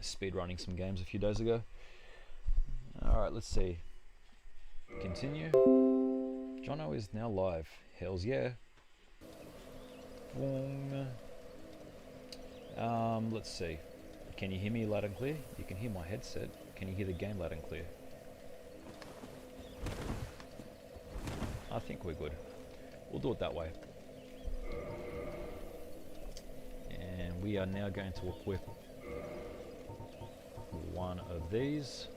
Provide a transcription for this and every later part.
speed running some games a few days ago. Alright, let's see. Continue. Jono is now live. Hells yeah. Let's see. Can you hear me loud and clear? You can hear my headset. Can you hear the game loud and clear? I think we're good. We'll do it that way. And we are now going to equip one of these.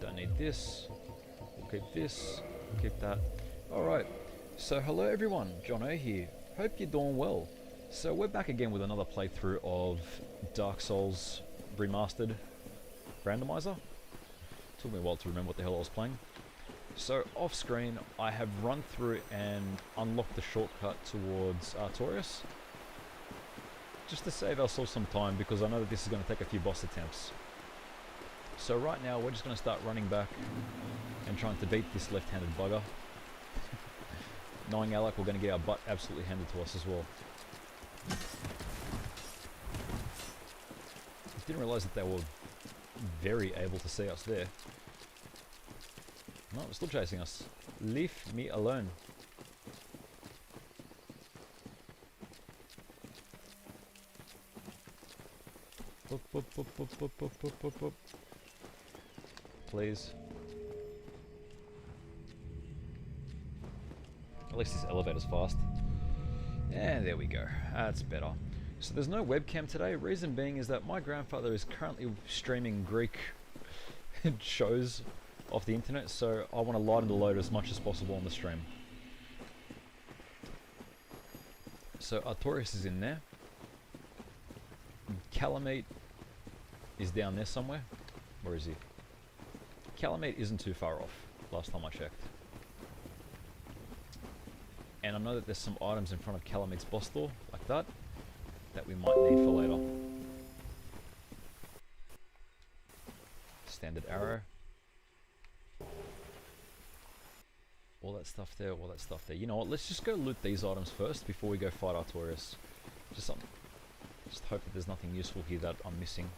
Don't need this. We'll keep this. Keep that. Alright. So hello everyone. Jono here. Hope you're doing well. So we're back again with another playthrough of Dark Souls Remastered Randomizer. Took me a while to remember what the hell I was playing. So off screen I have run through and unlocked the shortcut towards Artorias, just to save ourselves some time, because I know that this is going to take a few boss attempts. So right now we're just going to start running back and trying to beat this left-handed bugger. Knowing our luck, we're going to get our butt absolutely handed to us as well. I didn't realise that they were very able to see us there. No, they're still chasing us. Leave me alone. Boop, boop, boop, boop, boop, boop, boop, boop, boop. Please. At least this elevator's fast. And there we go. That's better. So there's no webcam today. Reason being is that my grandfather is currently streaming Greek shows off the internet, so I want to lighten the load as much as possible on the stream. So Artorias is in there. Calamite is down there somewhere. Where is he? Calamite isn't too far off, last time I checked. And I know that there's some items in front of Calamite's boss door, like that, that we might need for later. Standard arrow. All that stuff there, all that stuff there. You know what, let's just go loot these items first before we go fight Artorias. Just hope that there's nothing useful here that I'm missing.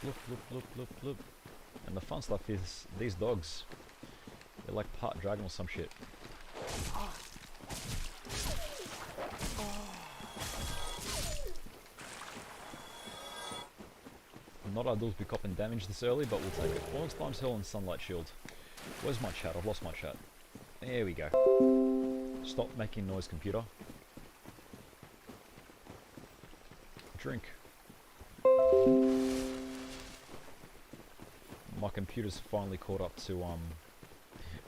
Look, look, look, look, look. And the fun stuff is these dogs. They're like part dragon or some shit. Not ideal to be copping damage this early, but we'll take it. Orange Times Hell and Sunlight Shield. Where's my chat? I've lost my chat. There we go. Stop making noise, computer. Drink. My computer's finally caught up to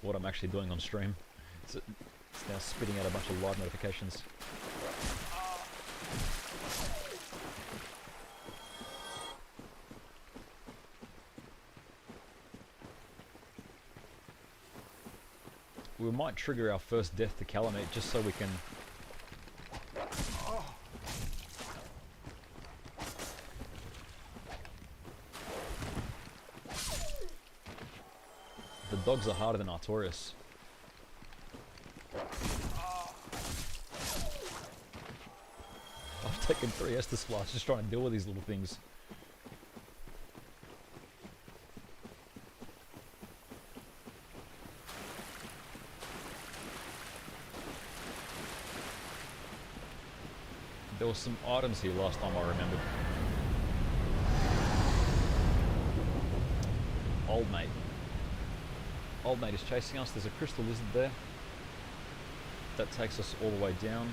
what I'm actually doing on stream. It's now spitting out a bunch of live notifications. We might trigger our first death to Calamite just so we can... The dogs are harder than Artorias. I've taken 3 Estus Splash just trying to deal with these little things. There were some items here last time I remembered. Old mate. Old mate is chasing us. There's a crystal lizard there. That takes us all the way down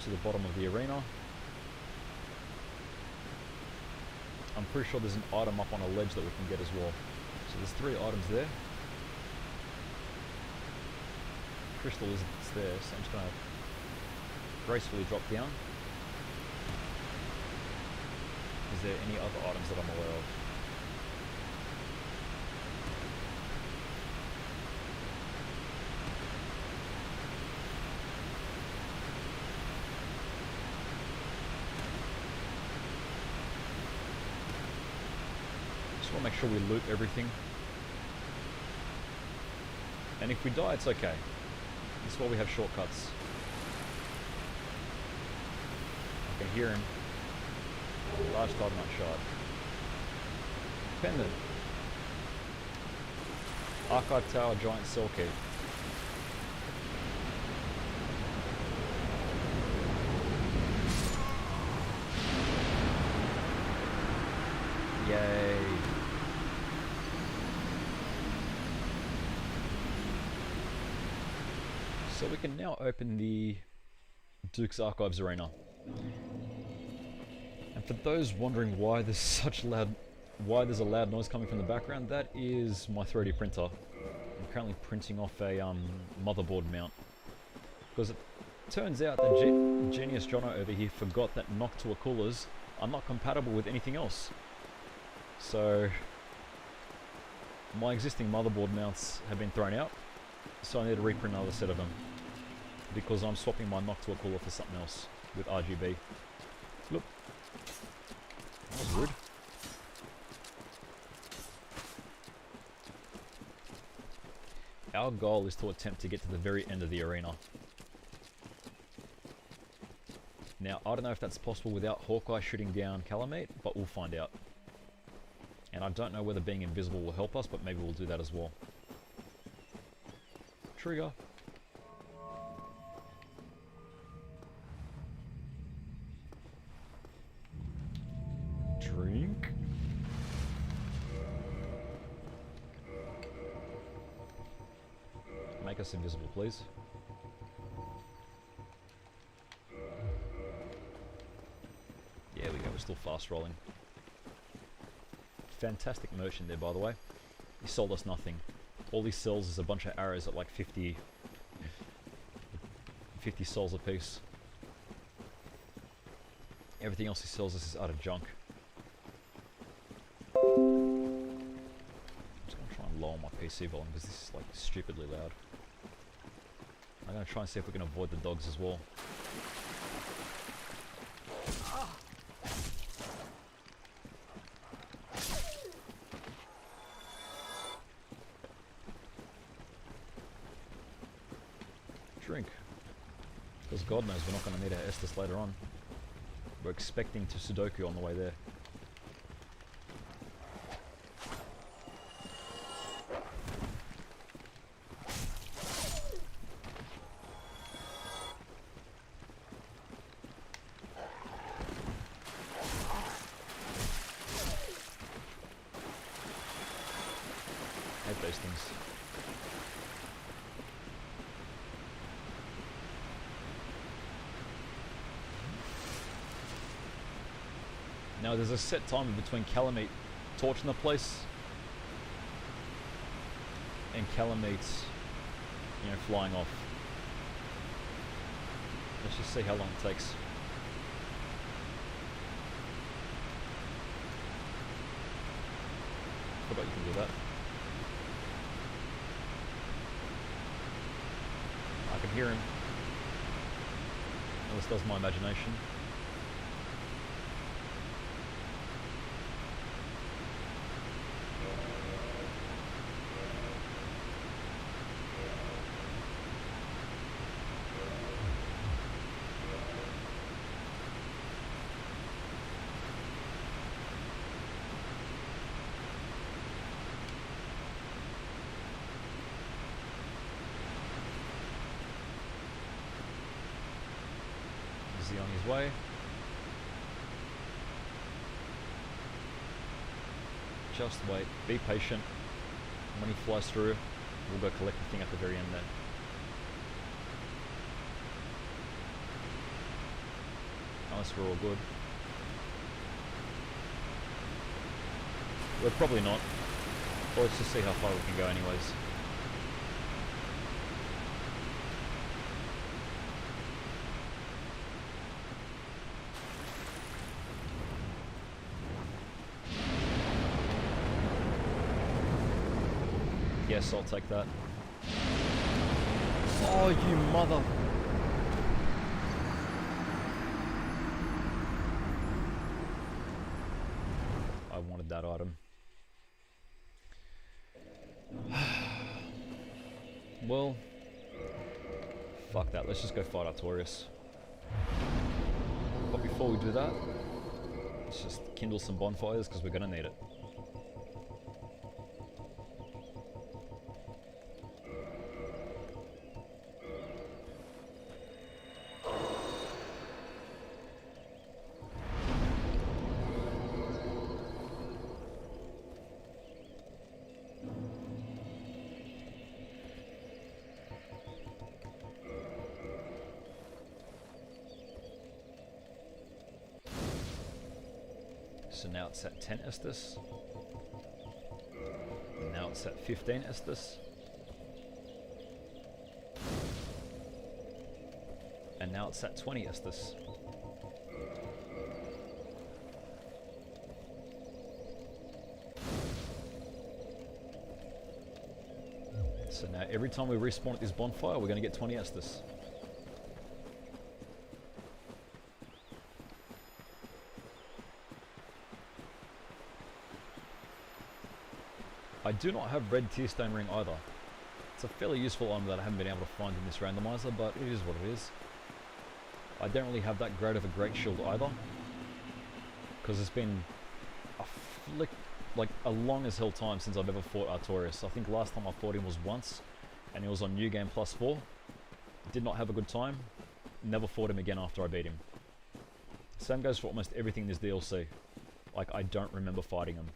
to the bottom of the arena. I'm pretty sure there's an item up on a ledge that we can get as well. So there's 3 items there. Crystal lizard's there, so I'm just going to gracefully drop down. Is there any other items that I'm aware of? Just want to make sure we loot everything. And if we die, it's okay. That's why we have shortcuts. I can hear him. Large titanite shard. Pendant. Archive tower, giant cell key. Yay. So we can now open the Duke's Archives arena. And for those wondering why there's why there's a loud noise coming from the background, that is my 3D printer. I'm currently printing off a motherboard mount. Because it turns out that Genius Jono over here forgot that Noctua coolers are not compatible with anything else. So my existing motherboard mounts have been thrown out, so I need to reprint another set of them. Because I'm swapping my Noctua cooler for something else with RGB. Look. That was rude. Our goal is to attempt to get to the very end of the arena. Now, I don't know if that's possible without Hawkeye shooting down Calamite, but we'll find out. And I don't know whether being invisible will help us, but maybe we'll do that as well. Trigger. Drink. Make us invisible, please. There we go, we're still fast rolling. Fantastic merchant there, by the way. He sold us nothing. All he sells is a bunch of arrows at like 50 souls a piece. Everything else he sells us is utter junk. I'm just going to try and lower my PC volume because this is like stupidly loud. I'm going to try and see if we can avoid the dogs as well. Drink. Because God knows we're not going to need our Estus later on. We're expecting to Sudoku on the way there. Hate those things. Now there's a set time between Calamite torching the place and Calamite, you know, flying off. Let's just see how long it takes. Forgot you can do that. I can hear him. Unless does my imagination. Is he on his way? Just wait, be patient. When he flies through, we'll go collect the thing at the very end there. Unless we're all good. We're probably not. But let's just see how far we can go anyways. Yes, I'll take that. Oh, you mother... I wanted that item. Well, fuck that. Let's just go fight Artorias. But before we do that, let's just kindle some bonfires because we're going to need it. So now it's at 10 Estus. And now it's at 15 Estus. And now it's at 20 Estus. So now every time we respawn at this bonfire, we're going to get 20 Estus. I do not have red tearstone ring either. It's a fairly useful item that I haven't been able to find in this randomizer, but it is what it is. I don't really have that great of a great shield either, because it's been a long as hell time since I've ever fought Artorias. I think last time I fought him was once, and it was on New Game +4. Did not have a good time. Never fought him again after I beat him. Same goes for almost everything in this DLC. Like, I don't remember fighting him.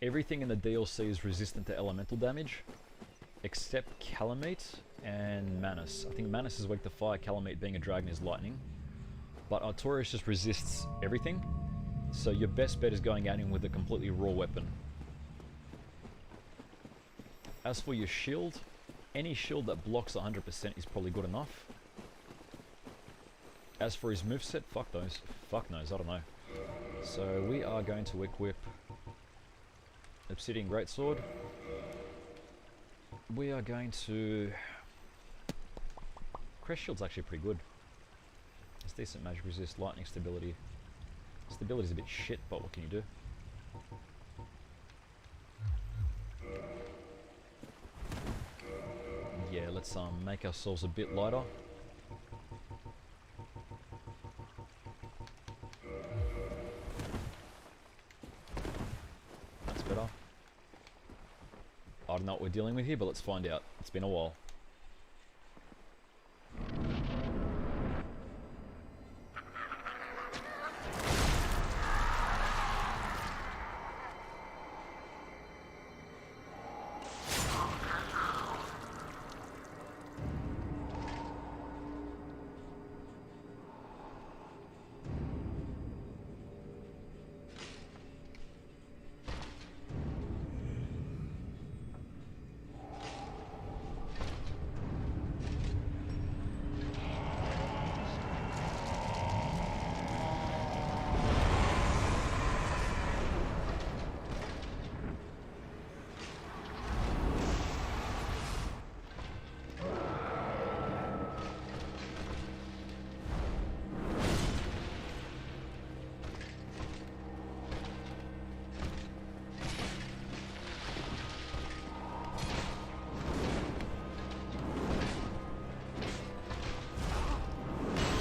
Everything in the DLC is resistant to elemental damage, except Calamite and Manus. I think Manus is weak to fire, Calamite being a dragon is lightning. But Artorias just resists everything, so your best bet is going at him with a completely raw weapon. As for your shield, any shield that blocks 100% is probably good enough. As for his moveset, fuck those. Fuck knows, I don't know. So we are going to equip Obsidian Greatsword. We are going to... Crest Shield's actually pretty good. It's decent magic resist, lightning stability. Stability's a bit shit, but what can you do? Yeah, let's make ourselves a bit lighter. That's better. I don't know what we're dealing with here, but let's find out. It's been a while.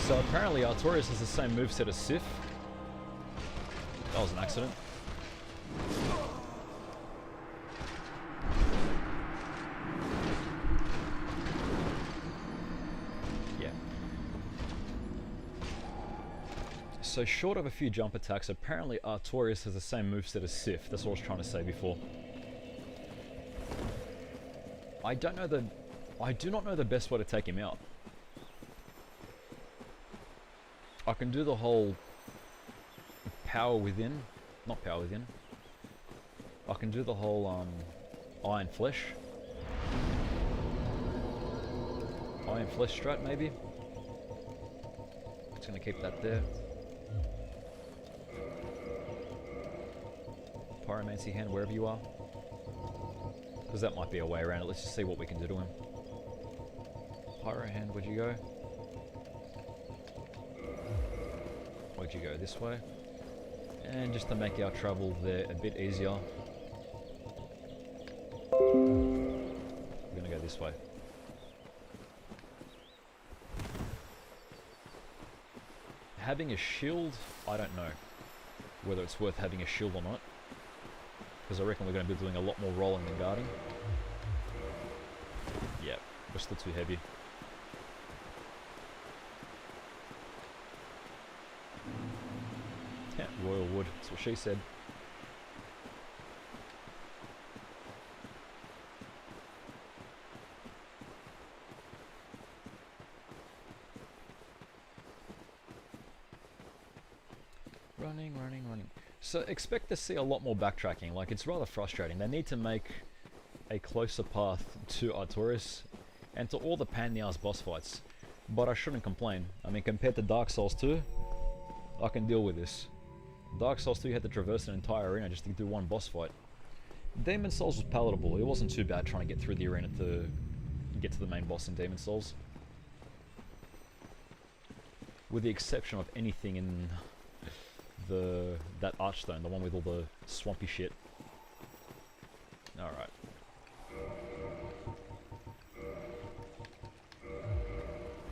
So apparently Artorias has the same moveset as Sif. That was an accident. Yeah. So short of a few jump attacks, apparently Artorias has the same moveset as Sif. That's what I was trying to say before. I do not know the best way to take him out. I can do the whole power within, not power within. I can do the whole iron flesh strat maybe. Just gonna keep that there. Pyromancy hand wherever you are, because that might be a way around it. Let's just see what we can do to him. Pyro hand, where'd you go? Where'd you go? This way. And just to make our travel there a bit easier, We're gonna go this way. Having a shield, I don't know whether it's worth having a shield or not, because I reckon we're going to be doing a lot more rolling than guarding. Yeah, we're still too heavy. Yeah, royal wood, that's what she said. Running. So expect to see a lot more backtracking. Like, it's rather frustrating. They need to make a closer path to Artorias and to all the pain-in-the-ass boss fights. But I shouldn't complain. I mean, compared to Dark Souls 2, I can deal with this. Dark Souls 2, you had to traverse an entire arena just to do one boss fight. Demon Souls was palatable. It wasn't too bad trying to get through the arena to get to the main boss in Demon Souls. With the exception of anything in that archstone, the one with all the swampy shit. Alright.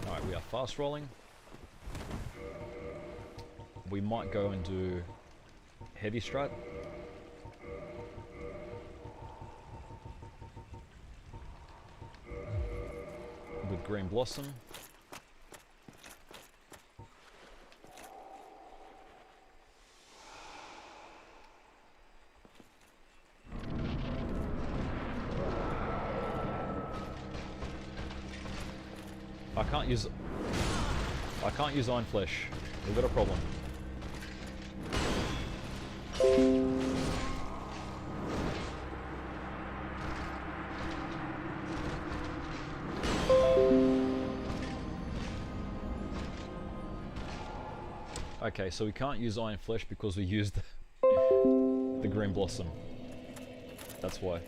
Alright, we are fast rolling. We might go and do heavy strat. With Green Blossom. I can't use Iron Flesh. We've got a problem. Okay, so we can't use Iron Flesh because we used the Green Blossom. That's why.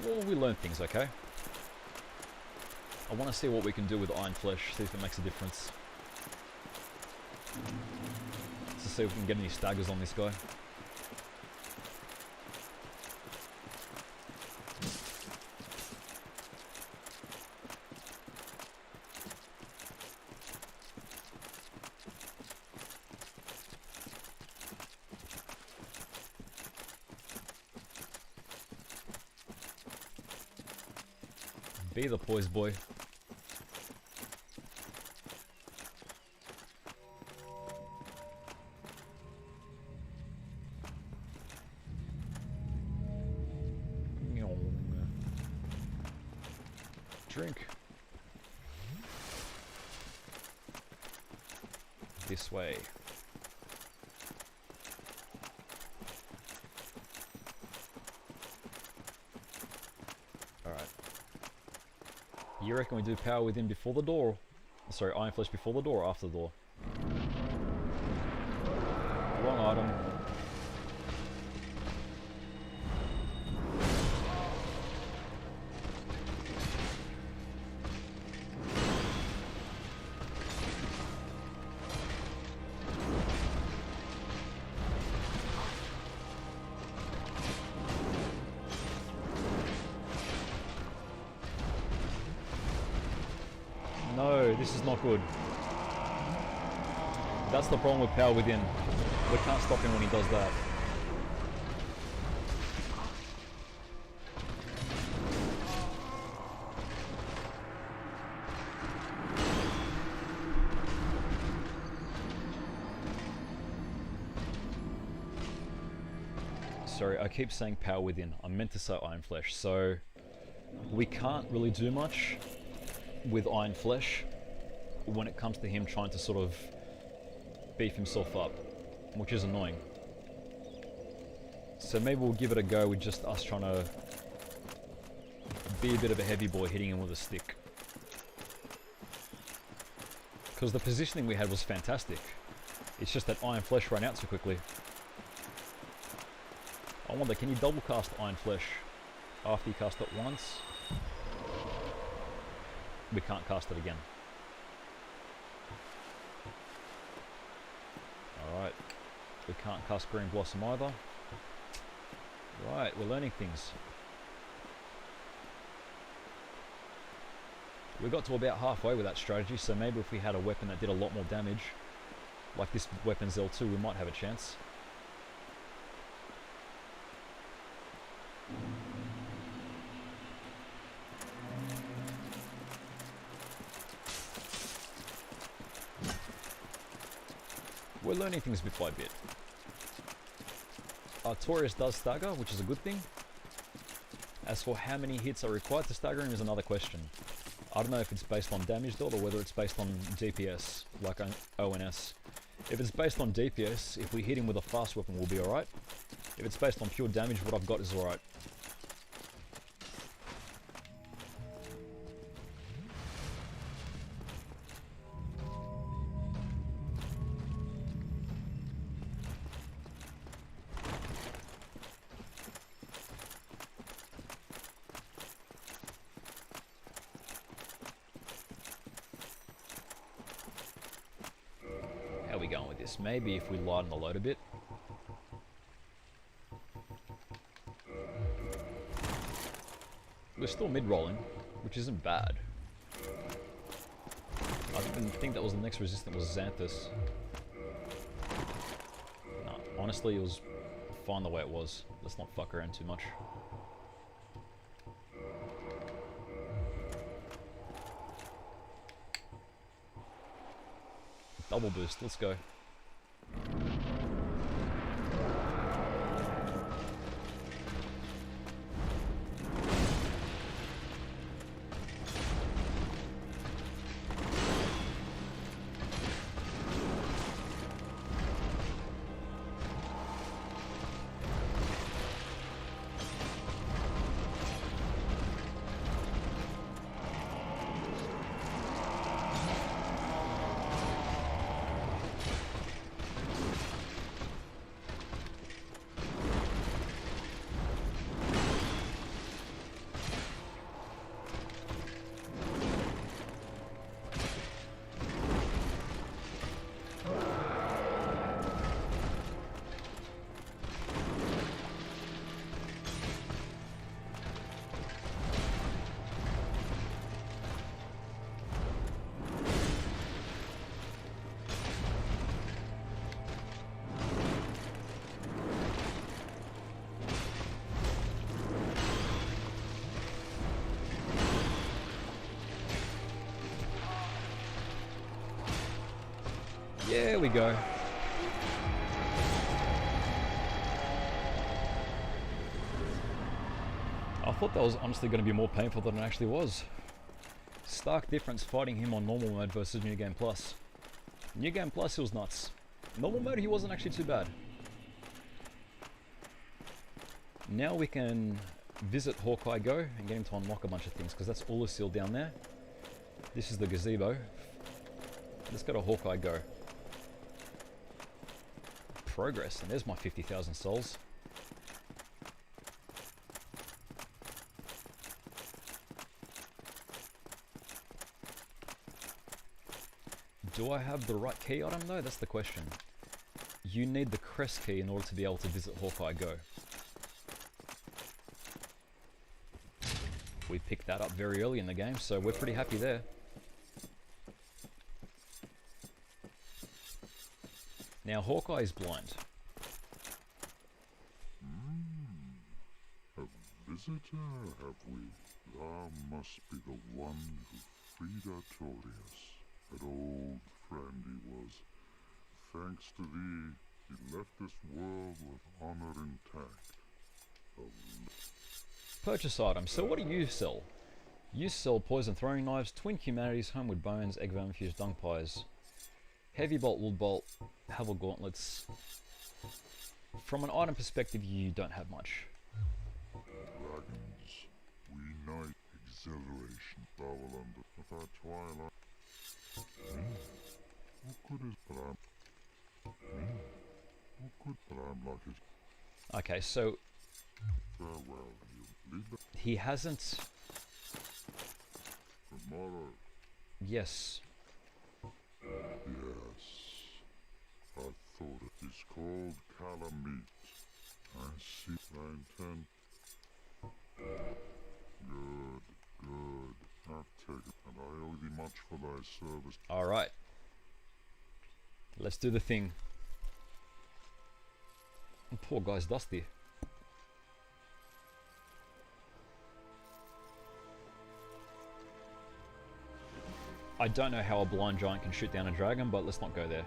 Well, we learn things, okay? I want to see what we can do with Iron Flesh, see if it makes a difference. Let's see if we can get any staggers on this guy. Be the poise boy. Drink. This way. You reckon we do power within before the door? Sorry, Iron Flesh before the door or after the door? Wrong item. No, this is not good. That's the problem with power within. We can't stop him when he does that. Sorry, I keep saying power within. I meant to say Iron Flesh. So we can't really do much with Iron Flesh when it comes to him trying to sort of beef himself up, which is annoying. So maybe we'll give it a go with just us trying to be a bit of a heavy boy hitting him with a stick. Because the positioning we had was fantastic. It's just that Iron Flesh ran out so quickly. I wonder, can you double cast Iron Flesh after you cast it once? we can't cast it again. Alright. We can't cast Green Blossom either. Right, we're learning things. We got to about halfway with that strategy, so maybe if we had a weapon that did a lot more damage, like this weapon's L2, we might have a chance. We're learning things bit by bit. Artorias does stagger, which is a good thing. As for how many hits are required to stagger him is another question. I don't know if it's based on damage dealt or whether it's based on DPS, like ONS. If it's based on DPS, if we hit him with a fast weapon, we'll be alright. If it's based on pure damage, what I've got is alright. How are we going with this? Maybe if we lighten the load a bit. We're still mid-rolling, which isn't bad. I didn't think that was the next resistant was Xanthus. No, honestly, it was fine the way it was. Let's not fuck around too much. Double boost, let's go. There we go. I thought that was honestly going to be more painful than it actually was. Stark difference fighting him on normal mode versus New Game Plus. New Game Plus, he was nuts. Normal mode, he wasn't actually too bad. Now we can visit Hawkeye Go and get him to unlock a bunch of things, because that's Oolacile down there. This is the gazebo. Let's go to Hawkeye Go. Progress, and there's my 50,000 souls. Do I have the right key item though? That's the question. You need the crest key in order to be able to visit Hawkeye Go. We picked that up very early in the game, so we're pretty happy there. Now Hawkeye is blind. A visitor, have we? Thou must be the one who freed Artorias. An old friend he was. Thanks to thee, he left this world with honor intact. Purchase items. So what do you sell? You sell poison throwing knives, twin humanities, homeward bones, egg venom infused dung pies. Heavy bolt, wood bolt, Havel gauntlets. From an item perspective, you don't have much. Dragons, we night exhilaration, bubble under with our twilight. What good is but I'm like his Okay, so farewell, you leave he hasn't. tomorrow. Yes. Yes. I thought it is called calamite. I see thy intent. Good, good. I've taken, and I owe thee much for thy service. Alright. Let's do the thing. Poor guy's dusty. I don't know how a blind giant can shoot down a dragon, but let's not go there.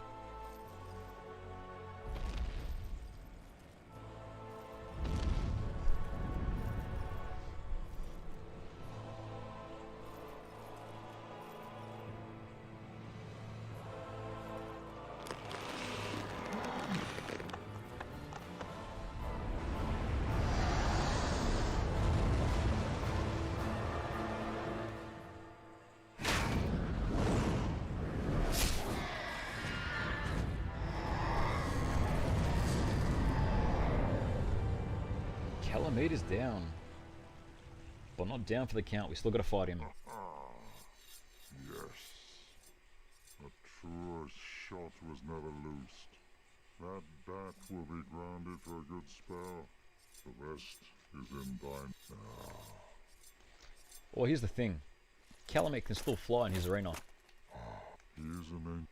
Calamite is down. But not down for the count, we still gotta fight him. Yes. A truer shot was never loosed. That bat will be grounded for a good spell. The rest is in thine. Well, here's the thing. Calamite can still fly in his arena. He is an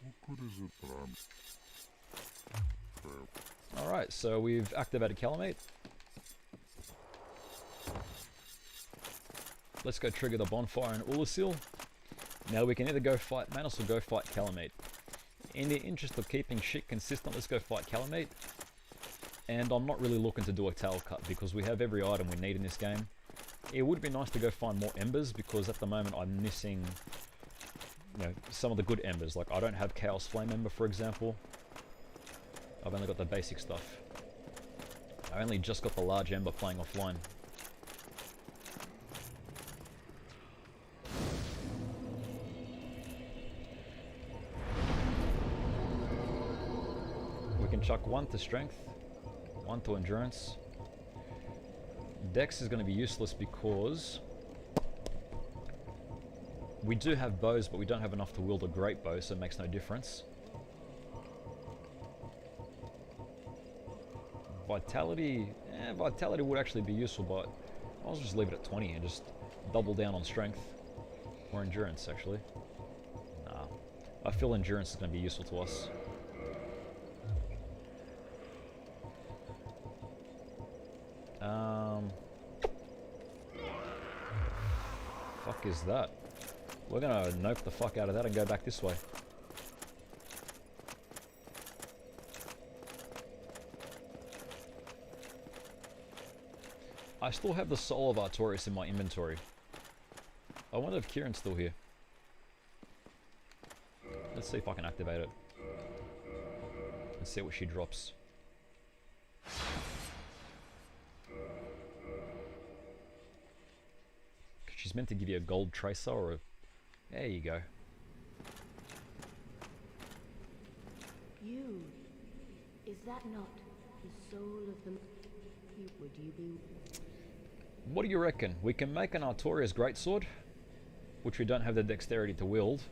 what good is it that I'm... Alright, so we've activated Calamite. Let's go trigger the bonfire in Oolacile. Now we can either go fight Manus or go fight Calamite. In the interest of keeping shit consistent, let's go fight Calamite. And I'm not really looking to do a tail cut because we have every item we need in this game. It would be nice to go find more embers because at the moment I'm missing, you know, some of the good embers. Like I don't have Chaos Flame Ember, for example. I've only got the basic stuff. I only just got the large ember playing offline. We can chuck one to strength, one to endurance. Dex is going to be useless because we do have bows, but we don't have enough to wield a great bow, so it makes no difference. Vitality, Vitality would actually be useful, but I'll just leave it at 20 and just double down on strength. Or endurance, actually. Nah, I feel endurance is going to be useful to us. Fuck is that? We're going to nope the fuck out of that and go back this way. I still have the Soul of Artorias in my inventory. I wonder if Kieran's still here. Let's see if I can activate it. Let's see what she drops. She's meant to give you a gold tracer or a... There you go. You, is that not the soul of the... Would you be... What do you reckon? We can make an Artorias greatsword, which we don't have the dexterity to wield,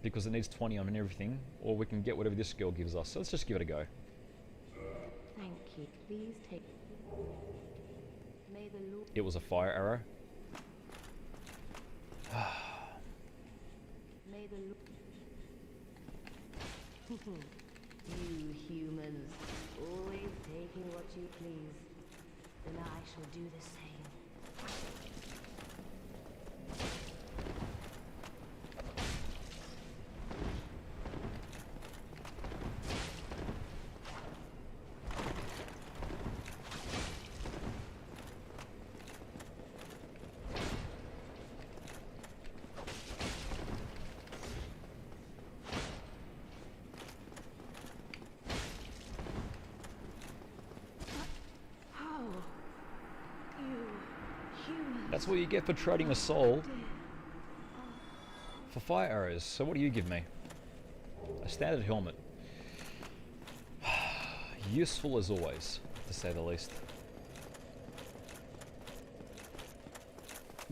because it needs 20 on and everything, or we can get whatever this girl gives us. So let's just give it a go. Thank you. Please take... May the Lord... It was a fire arrow. May the Lord... You humans, always taking what you please. Then I shall do the same. That's what you get for trading a soul for fire arrows. So what do you give me? A standard helmet. Useful as always, to say the least.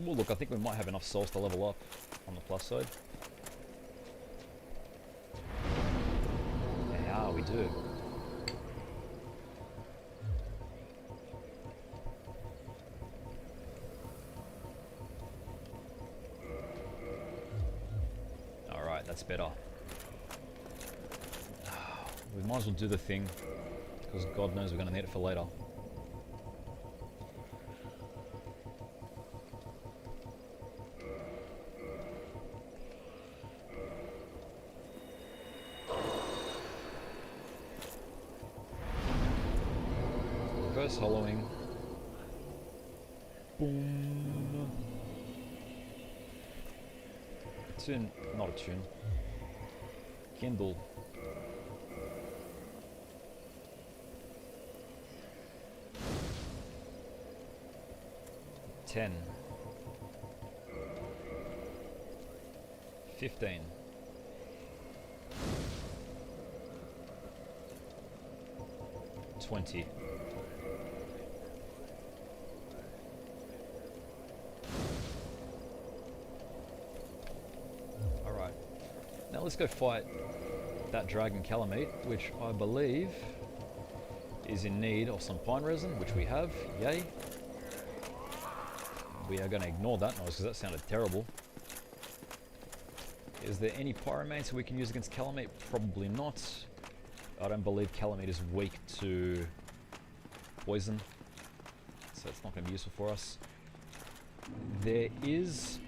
Well, look, I think we might have enough souls to level up on the plus side. Yeah, we do. Alright, that's better. We might as well do the thing, because God knows we're going to need it for later. Reverse hollowing. Boom. Tune, not a tune. Kindle. $10. $15. $20. Alright. Now let's go fight that dragon Calamite, which I believe is in need of some pine resin, which we have. Yay. We are going to ignore that noise because that sounded terrible. Is there any pyromancer we can use against Calamite? Probably not. I don't believe Calamite is weak to poison, so it's not going to be useful for us. There is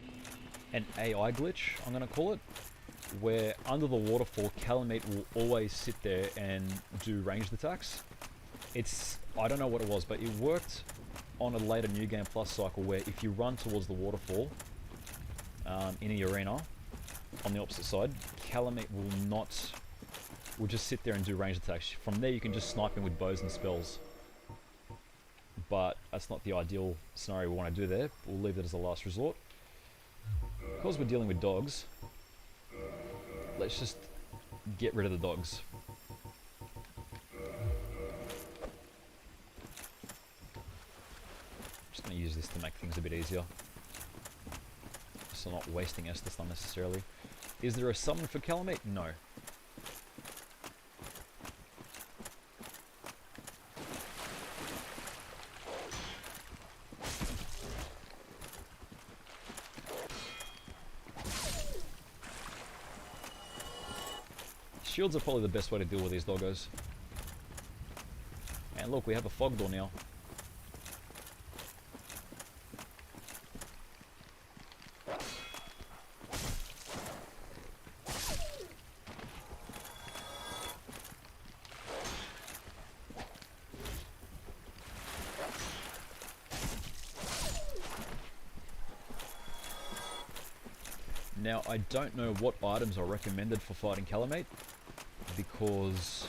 an AI glitch, I'm going to call it, where under the waterfall Calamite will always sit there and do ranged attacks. I don't know what it was, but it worked on a later New Game Plus cycle where if you run towards the waterfall in the arena on the opposite side, Calamite will just sit there and do ranged attacks. From there you can just snipe him with bows and spells, but that's not the ideal scenario we want to do there. We'll leave it as a last resort. Because we're dealing with dogs, let's just get rid of the dogs. Just going to use this to make things a bit easier, so not wasting Estus unnecessarily. Is there a summon for Calamite? No. Shields are probably the best way to deal with these doggos. And look, we have a fog door now. Now, I don't know what items are recommended for fighting Calamite, because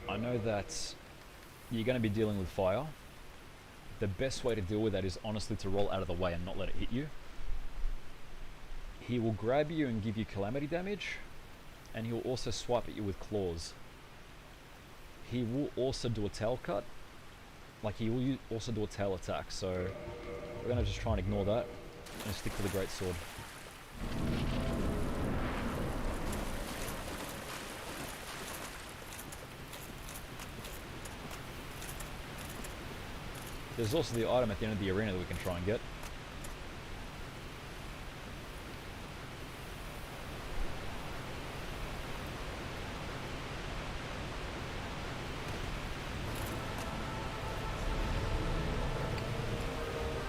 I know that you're going to be dealing with fire. The best way to deal with that is honestly to roll out of the way and not let it hit you. He will grab you and give you calamity damage, and he will also swipe at you with claws. He will also do a tail cut, like he will also do a tail attack, so we're going to just try and ignore that and stick to the great sword. There's also the item at the end of the arena that we can try and get.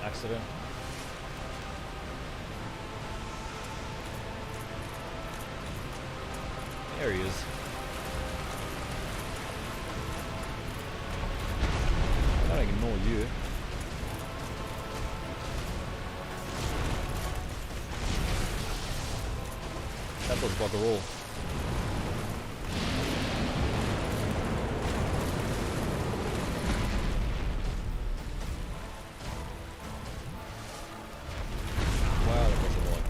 Accident. There he is. I don't ignore you. That does bugger all. Wow, that does a lot.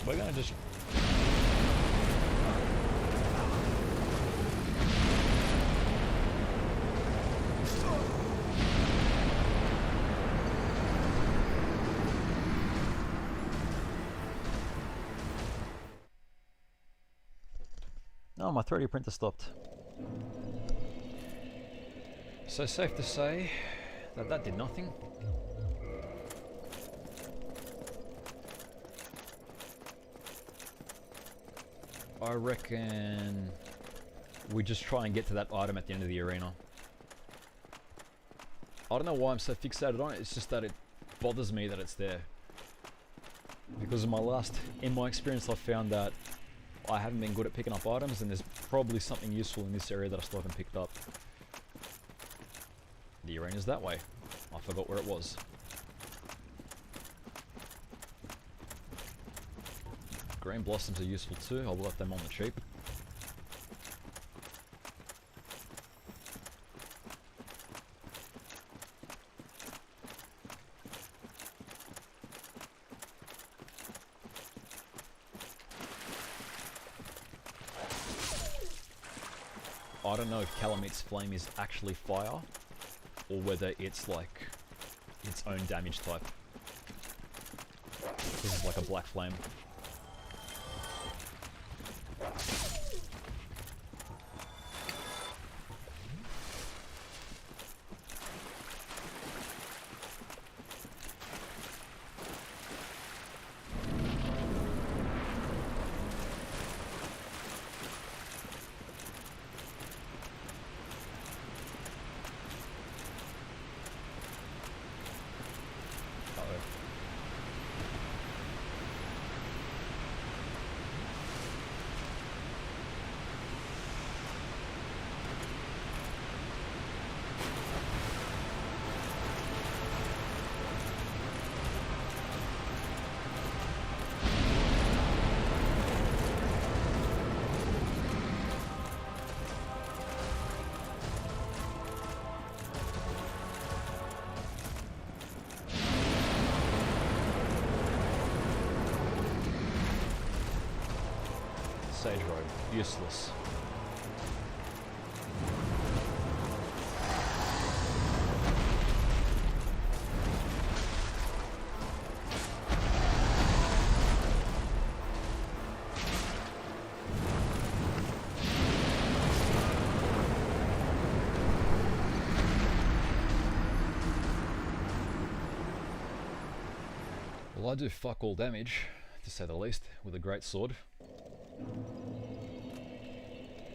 We're gonna just... Oh, my 3D printer stopped. So safe to say that that did nothing. I reckon we just try and get to that item at the end of the arena. I don't know why I'm so fixated on it, it's just that it bothers me that it's there. Because in my experience I've found that I haven't been good at picking up items, and there's probably something useful in this area that I still haven't picked up. The arena's that way. I forgot where it was. Green blossoms are useful too, I'll let them on the cheap. I don't know if Calamit's flame is actually fire, or whether it's like its own damage type. This is like a black flame. Sage robe, useless. Well, I do fuck all damage, to say the least, with a great sword.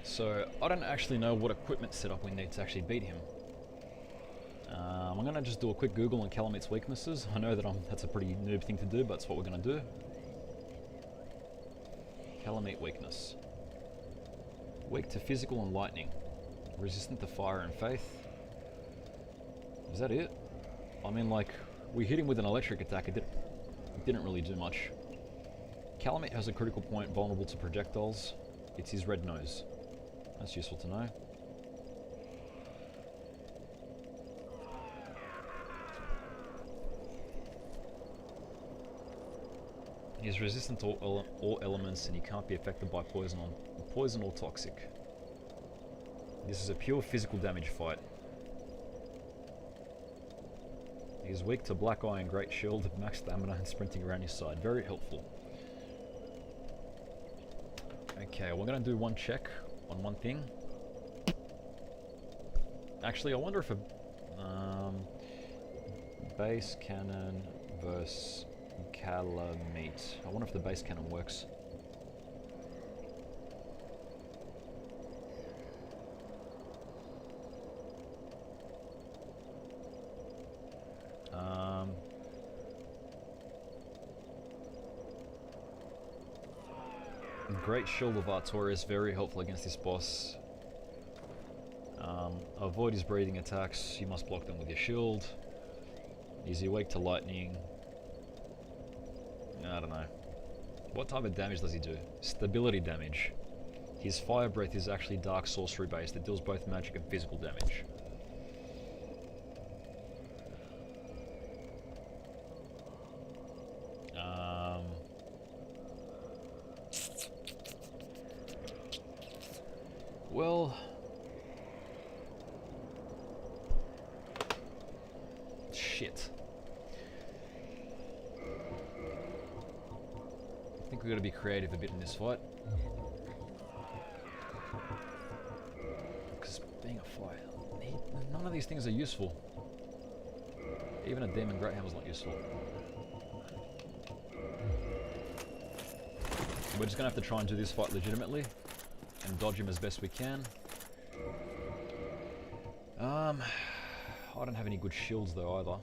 So, I don't actually know what equipment setup we need to actually beat him. I'm gonna just do a quick Google on Calamit's weaknesses. I know that that's a pretty noob thing to do, but that's what we're gonna do. Calamite weakness. Weak to physical and lightning. Resistant to fire and faith. Is that it? I mean, like, we hit him with an electric attack, it didn't really do much. Calamite has a critical point vulnerable to projectiles. It's his red nose. That's useful to know. He's resistant to all elements, and he can't be affected by poison or toxic. This is a pure physical damage fight. He is weak to Black Eye and Great Shield, max stamina, and sprinting around his side. Very helpful. Okay, we're gonna do one check on one thing. Actually, I wonder if a base cannon versus Calamite. I wonder if the base cannon works. Great Shield of Artorias, very helpful against this boss. Avoid his breathing attacks, you must block them with your shield. Is he weak to lightning? I don't know. What type of damage does he do? Stability damage. His fire breath is actually dark sorcery based, it deals both magic and physical damage. shit. I think we've got to be creative a bit in this fight. Because being a fight, none of these things are useful. Even a Demon Great Hammer's not useful. We're just going to have to try and do this fight legitimately and dodge him as best we can. I don't have any good shields though either.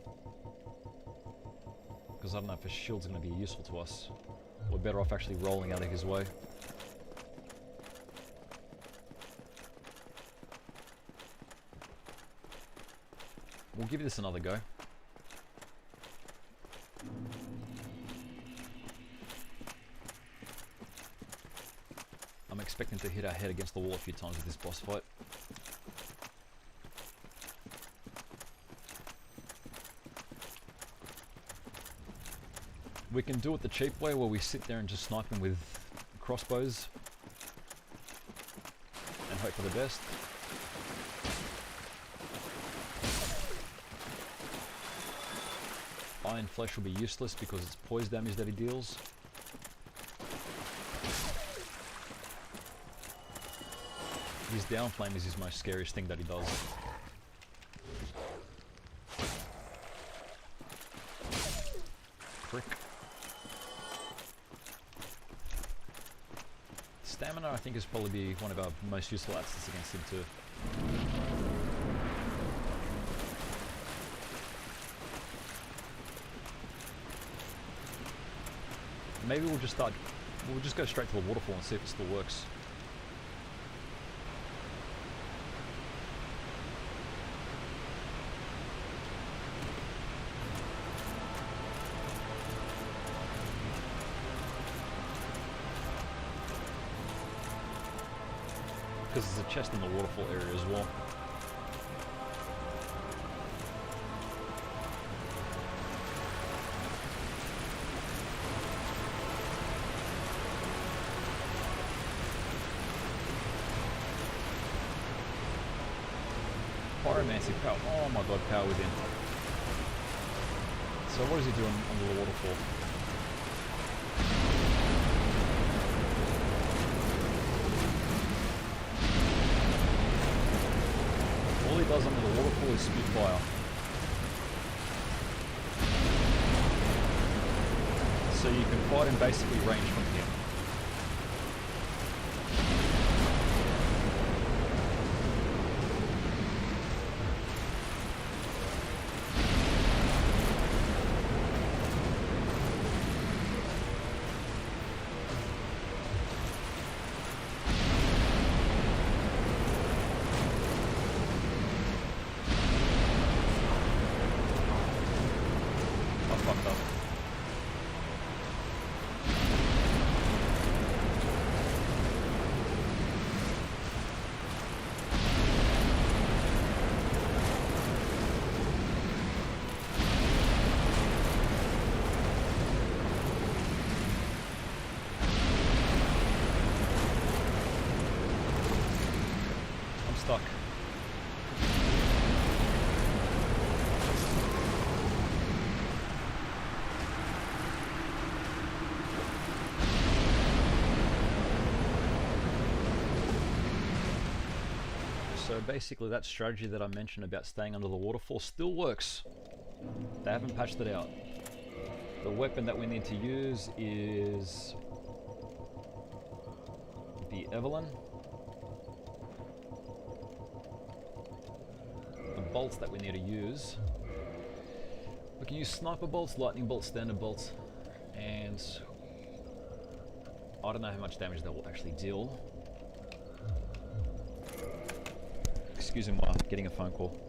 Because I don't know if a shield's going to be useful to us. We're better off actually rolling out of his way. We'll give this another go. I'm expecting to hit our head against the wall a few times with this boss fight. We can do it the cheap way where we sit there and just snipe him with crossbows and hope for the best. Iron Flesh will be useless because it's poise damage that he deals. His down flame is his most scariest thing that he does. Prick. Stamina I think is probably one of our most useful assets against him too. Maybe we'll just go straight to the waterfall and see if it still works. Because there's a chest in the waterfall area as well. Pyromancy power. Oh my god, power within. So what is he doing under the waterfall? All he does under the waterfall is spew fire. So you can fight him basically range from here. Stuck. So basically that strategy that I mentioned about staying under the waterfall still works. They haven't patched it out. The weapon that we need to use is the Evelyn. Bolts that we need to use. We can use sniper bolts, lightning bolts, standard bolts, and I don't know how much damage they will actually deal. Excuse me while I'm getting a phone call.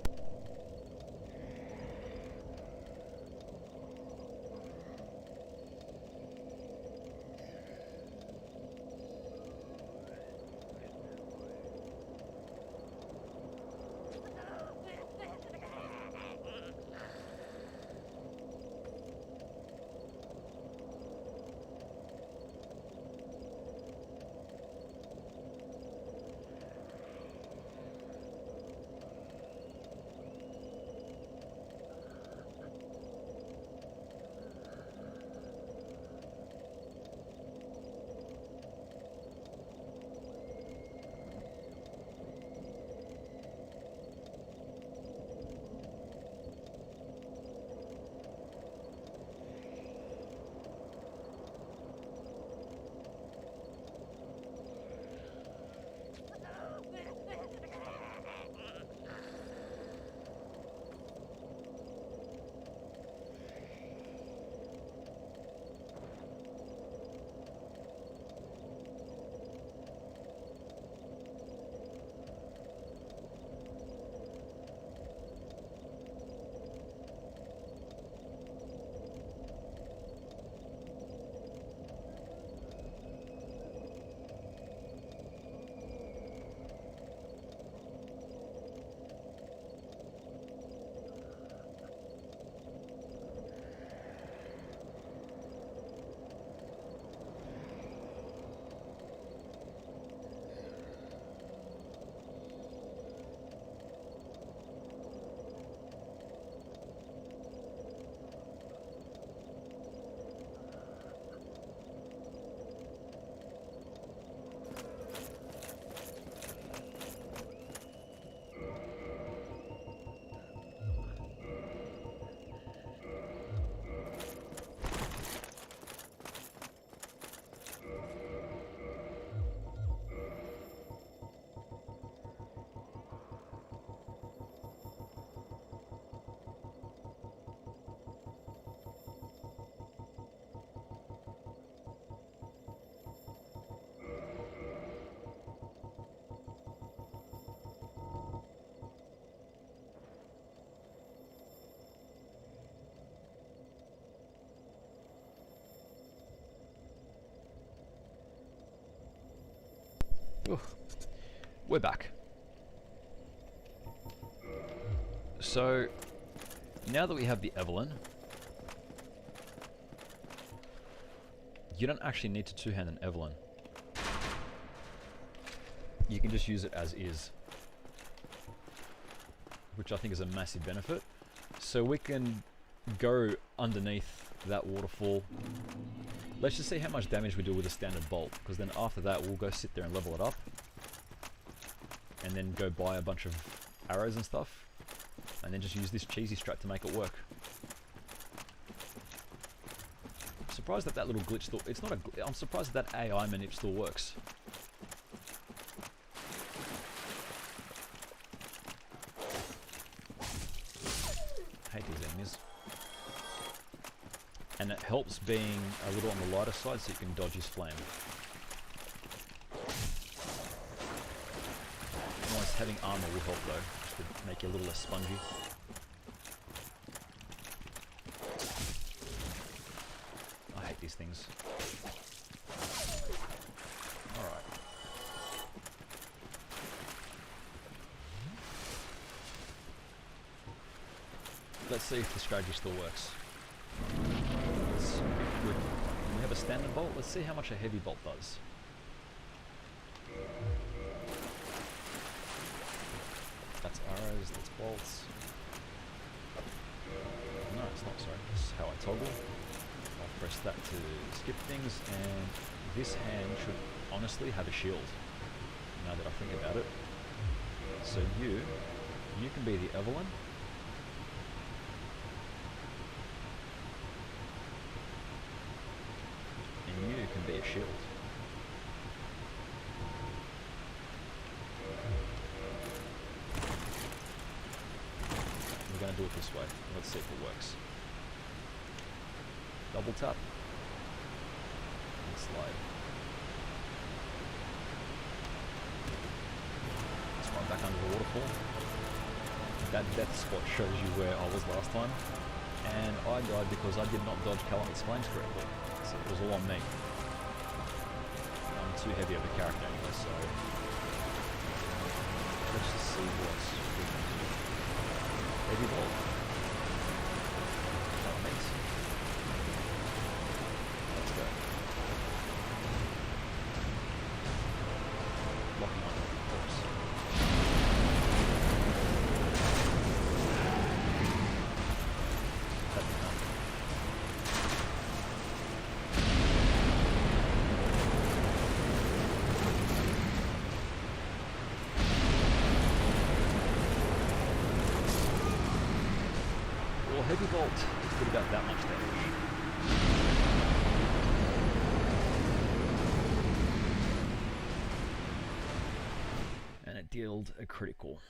Ugh. We're back. So, now that we have the Evelyn, you don't actually need to two-hand an Evelyn. You can just use it as is, which I think is a massive benefit. So we can go underneath that waterfall. Let's just see how much damage we do with a standard bolt, because then after that we'll go sit there and level it up, and then go buy a bunch of arrows and stuff, and then just use this cheesy strat to make it work. I'm surprised that that little glitch still, it's not a, I'm surprised that that AI manip still works. I hate these enemies. And it helps being a little on the lighter side so you can dodge his flame. Almost having armor will help though, just to make you a little less spongy. I hate these things. Alright. Let's see if the strategy still works. Good. We have a standard bolt. Let's see how much a heavy bolt does. That's arrows, that's bolts. No, it's not, sorry. This is how I toggle. I'll press that to skip things, and this hand should honestly have a shield, now that I think about it. So you can be the Evelyn. And you can be a shield. We're going to do it this way. Let's see if it works. Double tap. And slide. Let's run back under the waterfall. That death spot shows you where I was last time. And I died because I did not dodge Calamit's flames correctly. So it was all on me. I'm too heavy of a character anyway, so let's just see what we can do. Heavy bolt. Calamite. Let's go. Locking on, of course. Heavy bolt did about that much damage. And it dealt a critical.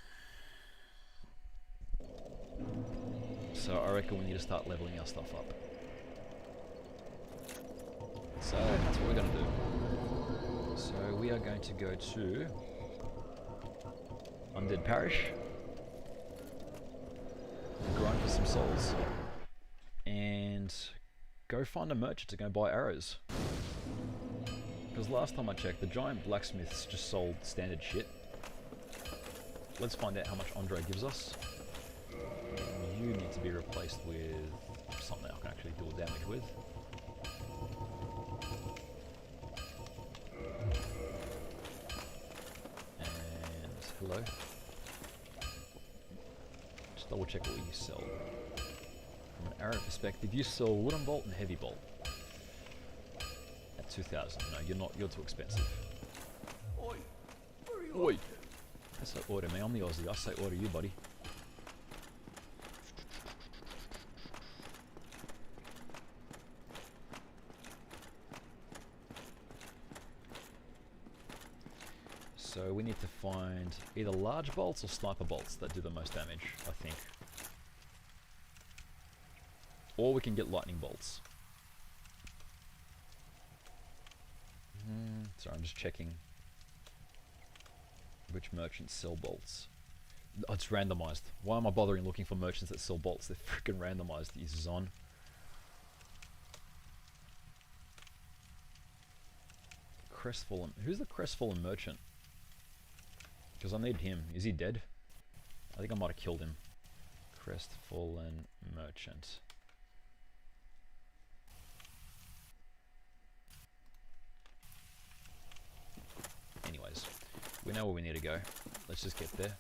So I reckon we need to start leveling our stuff up. So that's what we're going to do. So we are going to go to Undead Parish. Grind for some souls and go find a merchant to go buy arrows, because last time I checked the giant blacksmiths just sold standard shit. Let's find out how much Andre gives us. You need to be replaced with something I can actually deal damage with. And hello. Double check what you sell. From an arrow perspective, you sell wooden bolt and heavy bolt at 2,000. No, you're not. You're too expensive. Oi! Oi! That's not order me. I'm the Aussie. I say order you, buddy. So we need to find either large bolts or sniper bolts that do the most damage, I think. Or we can get lightning bolts. Sorry, I'm just checking which merchants sell bolts. Oh, it's randomized. Why am I bothering looking for merchants that sell bolts? They're freaking randomized. Is on. Crestfallen. Who's the crestfallen merchant? Because I need him. Is he dead? I think I might have killed him. Crestfallen merchant. Anyways, we know where we need to go. Let's just get there.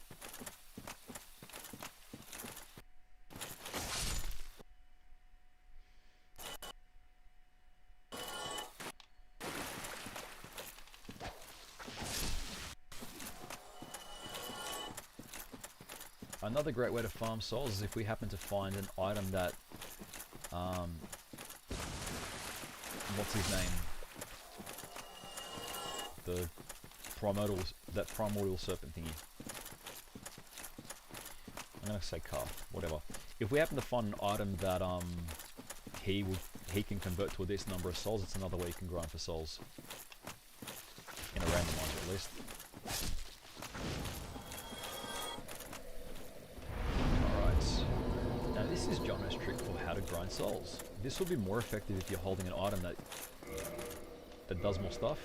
Another great way to farm souls is if we happen to find an item that, what's his name? The primordial serpent thingy. I'm gonna say calf, whatever. If we happen to find an item that he can convert to a decent number of souls, it's another way you can grind for souls. In a randomizer at least. This is Jono's trick for how to grind souls. This will be more effective if you're holding an item that does more stuff.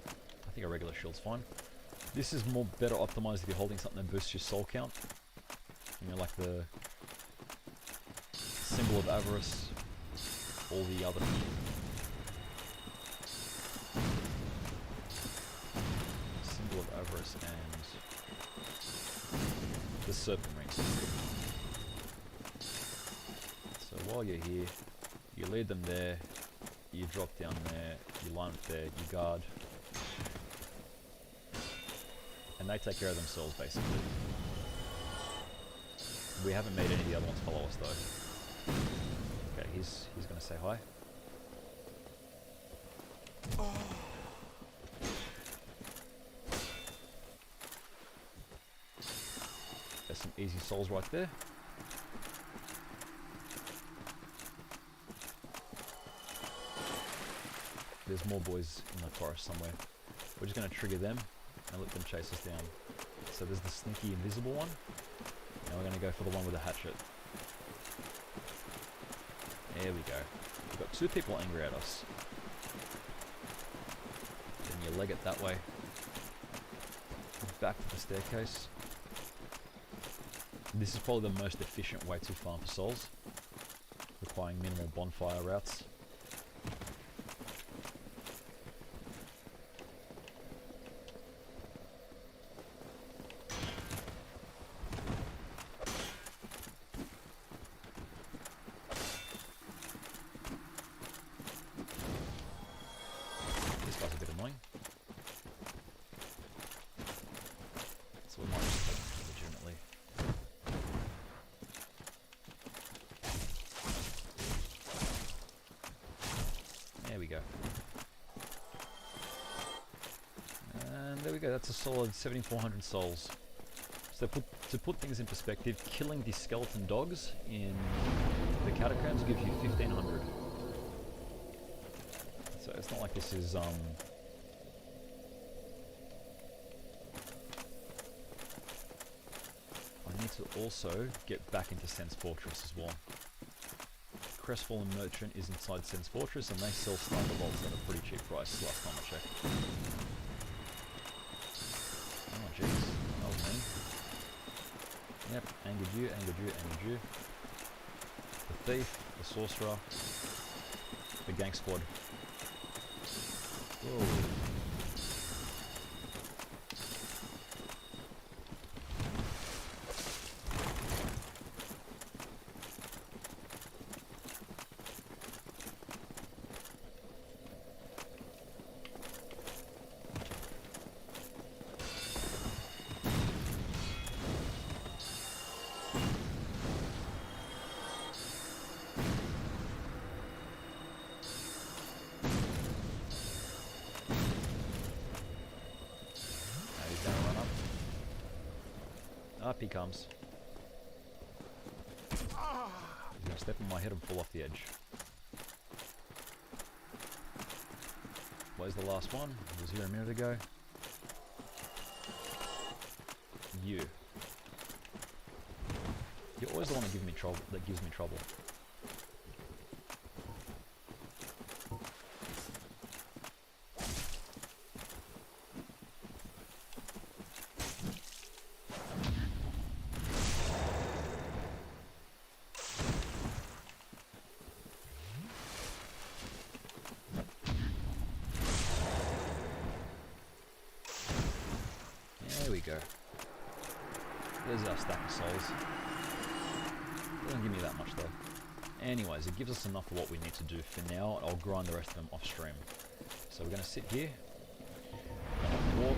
I think a regular shield's fine. This is better optimized if you're holding something that boosts your soul count. You know, like the symbol of avarice, all the other symbol of avarice and the serpent rings. While you're here, you lead them there, you drop down there, you line up there, you guard, and they take care of themselves basically. We haven't made any of the other ones follow us though. Okay, he's gonna say hi. There's some easy souls right there. There's more boys in the forest somewhere. We're just going to trigger them and let them chase us down. So there's the sneaky invisible one. Now we're going to go for the one with the hatchet. There we go. We've got two people angry at us. Then you leg it that way. Back to the staircase. This is probably the most efficient way to farm for souls, requiring minimal bonfire routes. That's a solid 7,400 souls. So to put things in perspective, killing the skeleton dogs in the catacombs gives you 1,500. So it's not like this is I need to also get back into Sen's Fortress as well. Crestfallen Merchant is inside Sen's Fortress and they sell sniper bolts at a pretty cheap price last time I checked. Jeez, that was mean. Yep, angered you, angered you, angered you. The thief, the sorcerer, the gang squad. Whoa. Up he comes. He's gonna step on my head and fall off the edge. Where's the last one? He was here a minute ago. You. You're always the one that gives me trouble. go. There's our stack of souls. Doesn't give me that much though. Anyways, it gives us enough for what we need to do for now. I'll grind the rest of them off stream. So we're going to sit here. Walk.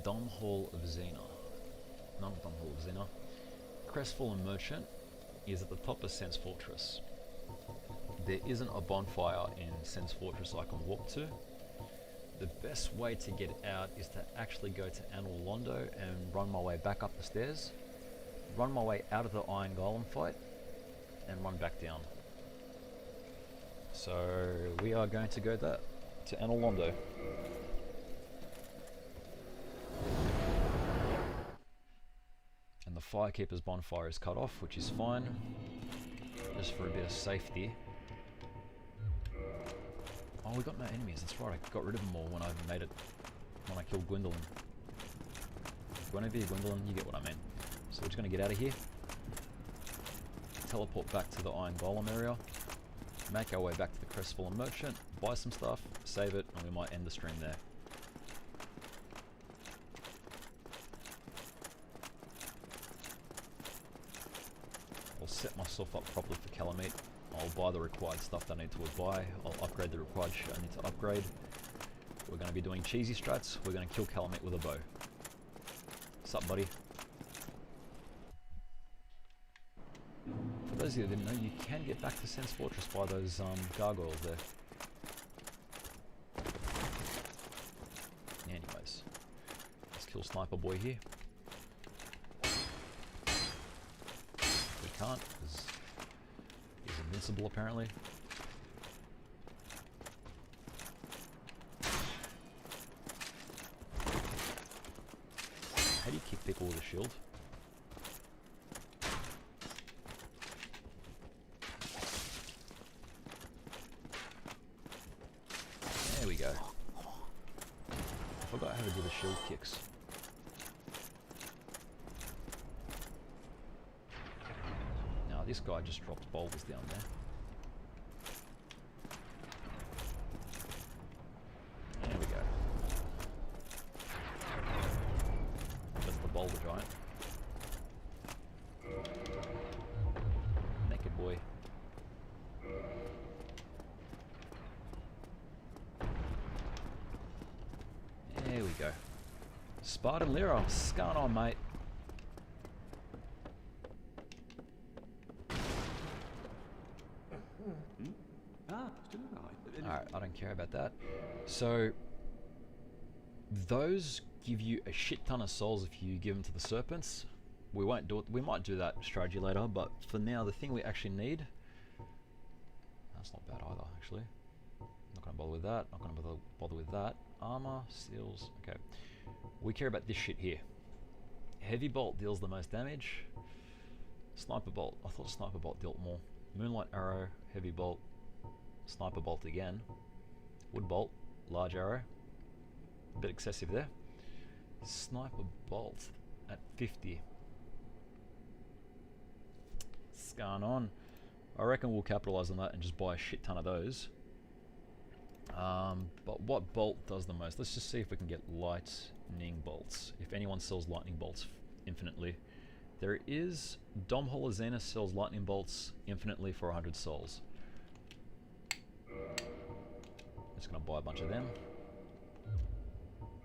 Dumb Hall of Xena. Not Dumb Hall of Xena. Crestfallen Merchant is at the top of Sense Fortress. There isn't a bonfire in Sense Fortress I can walk to. The best way to get out is to actually go to Anor Londo and run my way back up the stairs, run my way out of the Iron Golem fight, and run back down. So we are going to go there, to Anor Londo. And the Firekeeper's bonfire is cut off, which is fine, just for a bit of safety. Oh, we got no enemies, that's right, I got rid of them all when I made it, when I killed Gwendolyn. Gwynevere, Gwendolyn, you get what I mean. So we're just going to get out of here, teleport back to the Iron Golem area, make our way back to the Crestfallen Merchant, buy some stuff, save it, and we might end the stream there. I'll set myself up properly for Calamite. I'll buy the required stuff that I need to buy. I'll upgrade the required shit I need to upgrade. We're going to be doing cheesy strats. We're going to kill Calamite with a bow. Sup, buddy? For those of you that didn't know, you can get back to Sense Fortress by those gargoyles there. Anyways, let's kill Sniper Boy here. We can't, because he's invincible apparently. How do you kick people with a shield? There we go. I forgot how to do the shield kicks. Now this guy just dropped boulders down there. There we go. That's the boulder giant. Naked boy. There we go. Spartan Lyra, what's going on, mate? Alright, I don't care about that. So, those give you a shit ton of souls if you give them to the Serpents. We won't do it. We might do that strategy later, but for now, the thing we actually need... That's not bad either, actually. Not going to bother with that. Not going to bother with that. Armor, seals. Okay. We care about this shit here. Heavy Bolt deals the most damage. Sniper Bolt. I thought Sniper Bolt dealt more. Moonlight Arrow, Heavy Bolt, Sniper Bolt again. Wood Bolt, Large Arrow. A bit excessive there. Sniper Bolt at 50. What's going on? I reckon we'll capitalize on that and just buy a shit ton of those. But what bolt does the most? Let's just see if we can get lightning bolts. If anyone sells lightning bolts infinitely. There is Dom Holozena sells lightning bolts infinitely for 100 souls. Just gonna buy a bunch of them.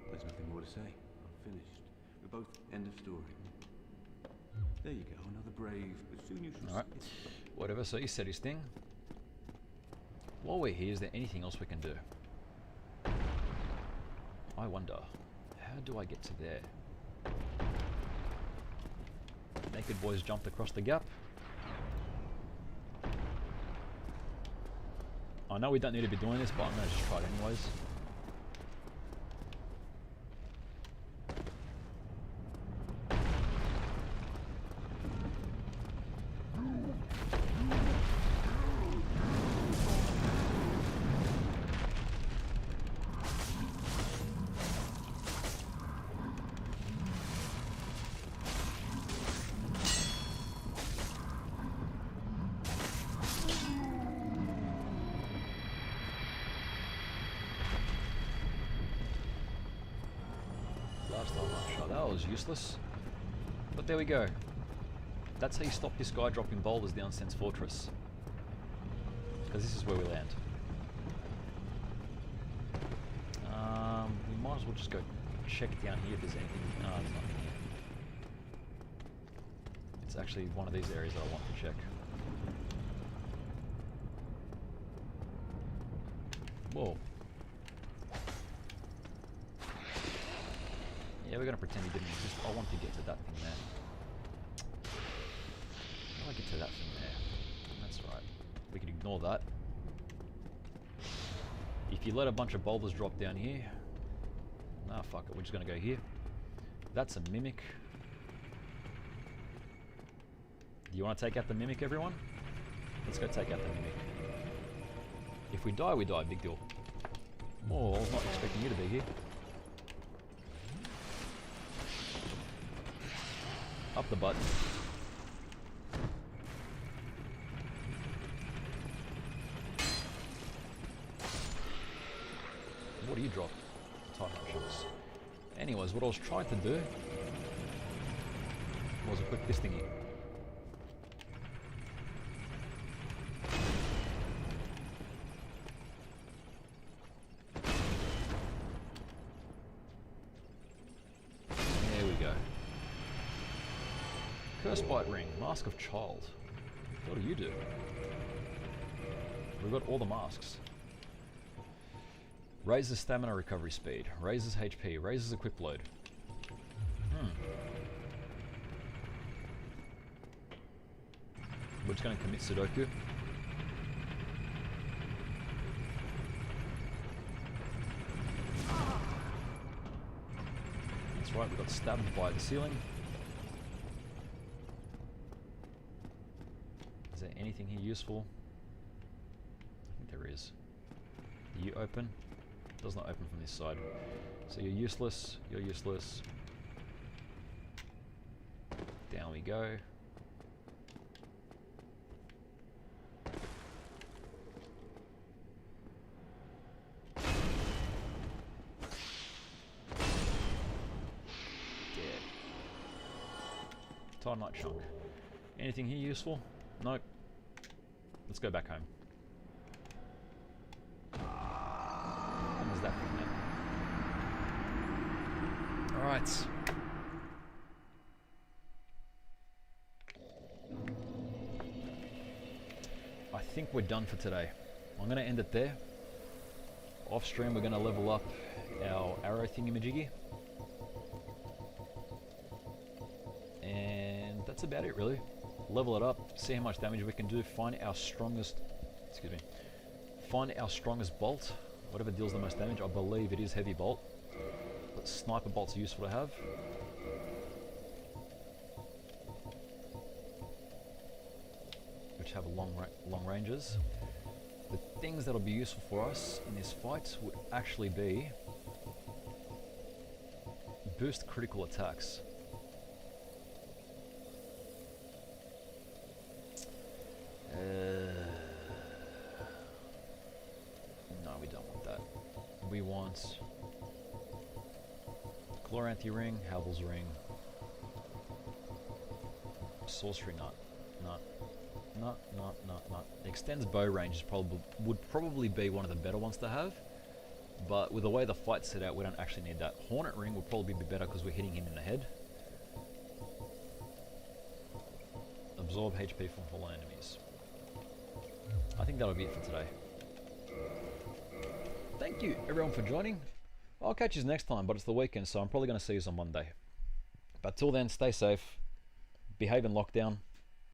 There's nothing more to say. I'm finished. We're both end of story. There you go, another brave, but soon you shall. Alright. Whatever, so you said his thing. While we're here, is there anything else we can do? I wonder, how do I get to there? Naked boys jumped across the gap. I know we don't need to be doing this, but I'm going to just try it anyways. That was useless. But there we go. That's how you stop this guy dropping boulders down Sen's Fortress. Because this is where we land. We might as well just go check down here if there's anything. No, there's nothing here. It's actually one of these areas that I want to check. Whoa. Yeah, we're going to pretend he didn't exist. I want to get to that thing there. I want to get to that thing there. That's right. We can ignore that. If you let a bunch of boulders drop down here... Nah, fuck it. We're just going to go here. That's a mimic. Do you want to take out the mimic, everyone? Let's go take out the mimic. If we die, we die. Big deal. Oh, I was not expecting you to be here. Up the butt. What do you drop? Time options. Anyways, what I was trying to do was equip this thingy. There we go. Curse Bite Ring, Mask of Child. What do you do? We've got all the masks. Raises stamina recovery speed, raises HP, raises equip load. We're just going to commit Sudoku. That's right, we got stabbed by the ceiling. Is there anything here useful? I think there is. Do you open? Does not open from this side. So you're useless, you're useless. Down we go. Dead. Titanite chunk. Anything here useful? Nope. Let's go back home. That thing there. Alright. I think we're done for today. I'm going to end it there. Off stream we're going to level up our arrow thingamajiggy. And that's about it really. Level it up, see how much damage we can do, find our strongest bolt. Whatever deals the most damage. I believe it is heavy bolt. But sniper bolts are useful to have. Which have long ranges. The things that'll be useful for us in this fight would actually be boost critical attacks. No, we don't want that. We want Chloranthi Ring, Havel's Ring, Sorcery Nut. Extends bow range is would probably be one of the better ones to have, but with the way the fight's set out, we don't actually need that. Hornet Ring would probably be better because we're hitting him in the head. Absorb HP from fallen enemies. I think that'll be it for today. Thank you everyone for joining. I'll catch you next time, but it's the weekend, so I'm probably going to see you on Monday. But till then, stay safe, behave in lockdown,